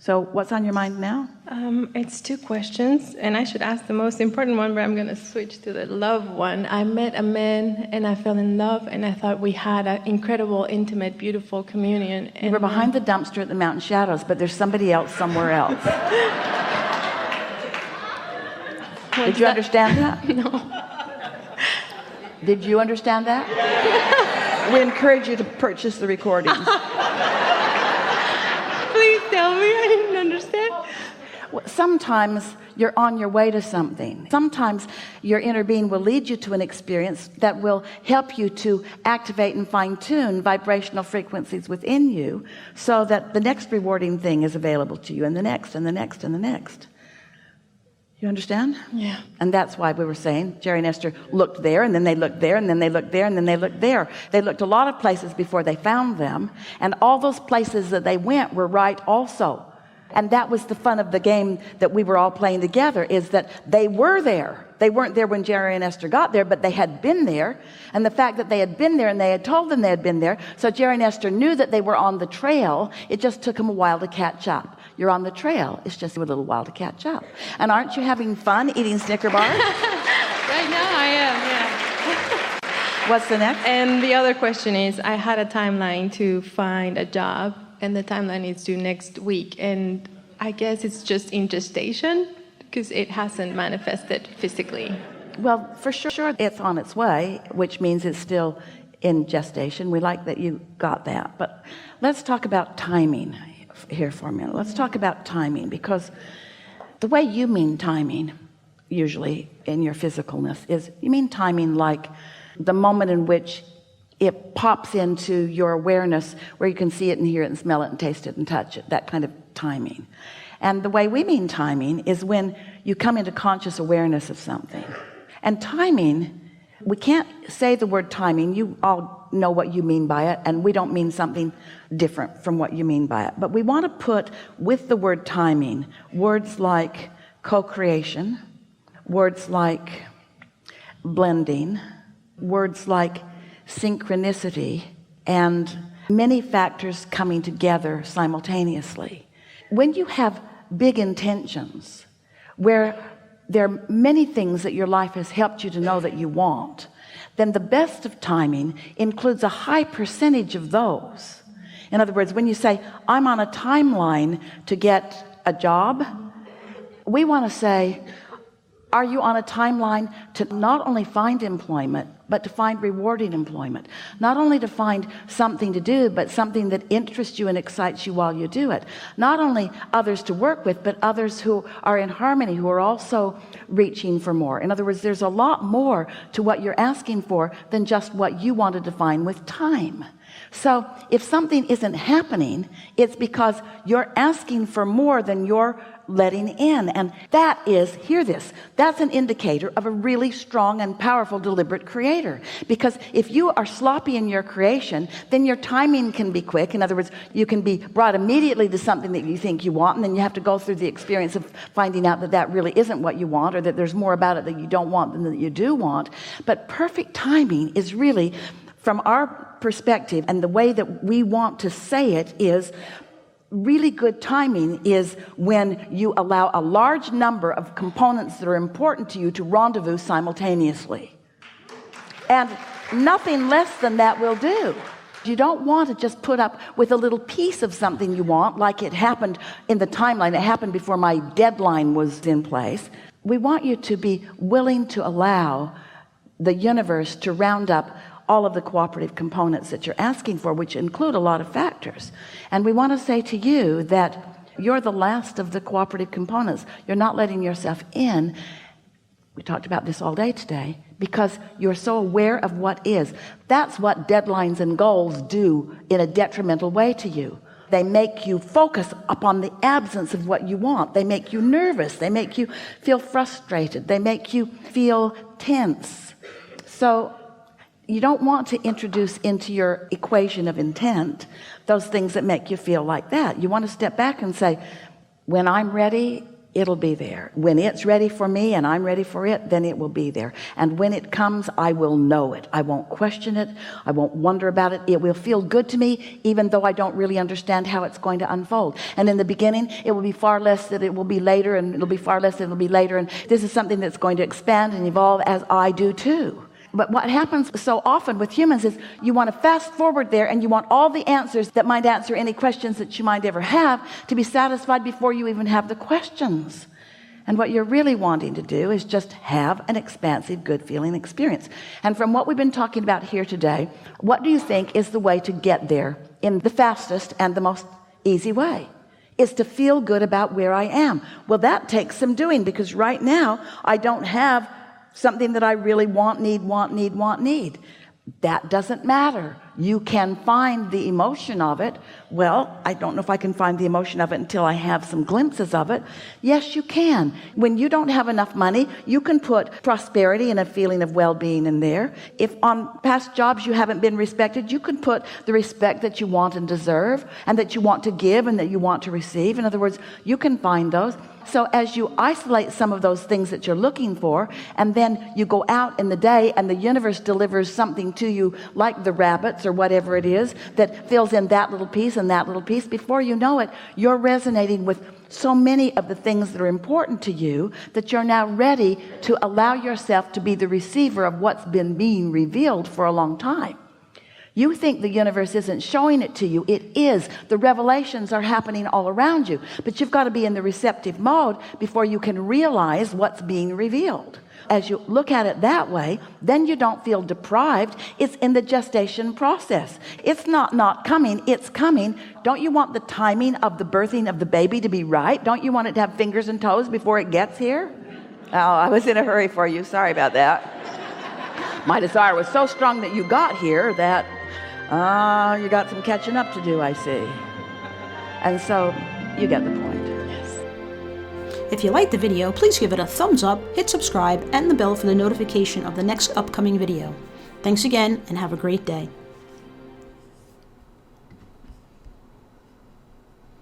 So what's on your mind now? It's two questions, and I should ask the most important one, but I'm going to switch to the love one. I met a man, and I fell in love, and I thought we had an incredible, intimate, beautiful communion. And you were behind the dumpster at the Mountain Shadows, but there's somebody else somewhere else. Did you understand that? No. Did you understand that? We encourage you to purchase the recordings. Please tell me. I didn't understand. Sometimes you're on your way to something. Sometimes your inner being will lead you to an experience that will help you to activate and fine-tune vibrational frequencies within you so that the next rewarding thing is available to you, and the next and the next and the next. You understand? Yeah. And that's why we were saying Jerry and Esther looked there, and then they looked there, and then they looked there, and then they looked there. They looked a lot of places before they found them, and all those places that they went were right also. And that was the fun of the game that we were all playing together, is that they were there. They weren't there when Jerry and Esther got there, but they had been there. And the fact that they had been there and they had told them they had been there, so Jerry and Esther knew that they were on the trail. It just took them a while to catch up. You're on the trail. It's just a little while to catch up. And aren't you having fun eating Snicker bars? Right now I am, yeah. What's the next? And the other question is, I had a timeline to find a job, and the timeline is due next week. And I guess it's just in gestation because it hasn't manifested physically. Well, for sure it's on its way, which means it's still in gestation. We like that you got that. But let's talk about timing here for a minute. Let's talk about timing, because the way you mean timing usually in your physicalness is you mean timing like the moment in which it pops into your awareness, where you can see it and hear it and smell it and taste it and touch it, that kind of timing. And the way we mean timing is when you come into conscious awareness of something. And timing, we can't say the word timing. You all know what you mean by it, and we don't mean something different from what you mean by it. But we want to put with the word timing words like co-creation, words like blending, words like synchronicity, and many factors coming together simultaneously. When you have big intentions, where there are many things that your life has helped you to know that you want, then the best of timing includes a high percentage of those. In other words, when you say, I'm on a timeline to get a job, we want to say, are you on a timeline to not only find employment, but to find rewarding employment? Not only to find something to do, but something that interests you and excites you while you do it. Not only others to work with, but others who are in harmony, who are also reaching for more. In other words, there's a lot more to what you're asking for than just what you want to define with time. So if something isn't happening, it's because you're asking for more than you're letting in. And that is, hear this, that's an indicator of a really strong and powerful deliberate creator. Because if you are sloppy in your creation, then your timing can be quick. In other words, you can be brought immediately to something that you think you want, and then you have to go through the experience of finding out that that really isn't what you want, or that there's more about it that you don't want than that you do want. But perfect timing is really, from our perspective, and the way that we want to say it is, really good timing is when you allow a large number of components that are important to you to rendezvous simultaneously. And nothing less than that will do. You don't want to just put up with a little piece of something you want, like it happened in the timeline. It happened before my deadline was in place. We want you to be willing to allow the universe to round up all of the cooperative components that you're asking for, which include a lot of factors. And we want to say to you that you're the last of the cooperative components. You're not letting yourself in. We talked about this all day today, because you're so aware of what is. That's what deadlines and goals do in a detrimental way to you. They make you focus upon the absence of what you want. They make you nervous. They make you feel frustrated. They make you feel tense. So you don't want to introduce into your equation of intent those things that make you feel like that. You want to step back and say, when I'm ready, it'll be there. When it's ready for me and I'm ready for it, then it will be there. And when it comes, I will know it. I won't question it. I won't wonder about it. It will feel good to me, even though I don't really understand how it's going to unfold. And in the beginning, it will be far less that it will be later, and it'll be far less that it'll be later. And this is something that's going to expand and evolve as I do too. But what happens so often with humans is you want to fast forward there, and you want all the answers that might answer any questions that you might ever have to be satisfied before you even have the questions. And what you're really wanting to do is just have an expansive, good feeling experience. And from what we've been talking about here today, what do you think is the way to get there in the fastest and the most easy way? Is to feel good about where I am. Well, that takes some doing, because right now I don't have something that I really want, need. That doesn't matter. You can find the emotion of it. Well, I don't know if I can find the emotion of it until I have some glimpses of it. Yes, you can. When you don't have enough money, you can put prosperity and a feeling of well-being in there. If on past jobs you haven't been respected, you can put the respect that you want and deserve, and that you want to give and that you want to receive. In other words, you can find those. So as you isolate some of those things that you're looking for, and then you go out in the day and the universe delivers something to you, like the rabbits or whatever it is, that fills in that little piece and that little piece, before you know it, you're resonating with so many of the things that are important to you that you're now ready to allow yourself to be the receiver of what's been being revealed for a long time. You think the universe isn't showing it to you. It is. The revelations are happening all around you, but you've got to be in the receptive mode before you can realize what's being revealed. As you look at it that way, then you don't feel deprived. It's in the gestation process. It's not coming, it's coming. Don't you want the timing of the birthing of the baby to be right? Don't you want it to have fingers and toes before it gets here? Oh, I was in a hurry for you. Sorry about that. My desire was so strong that you got here that you got some catching up to do, I see. And so you get the point. Yes. If you liked the video, please give it a thumbs up, hit subscribe, and the bell for the notification of the next upcoming video. Thanks again, and have a great day.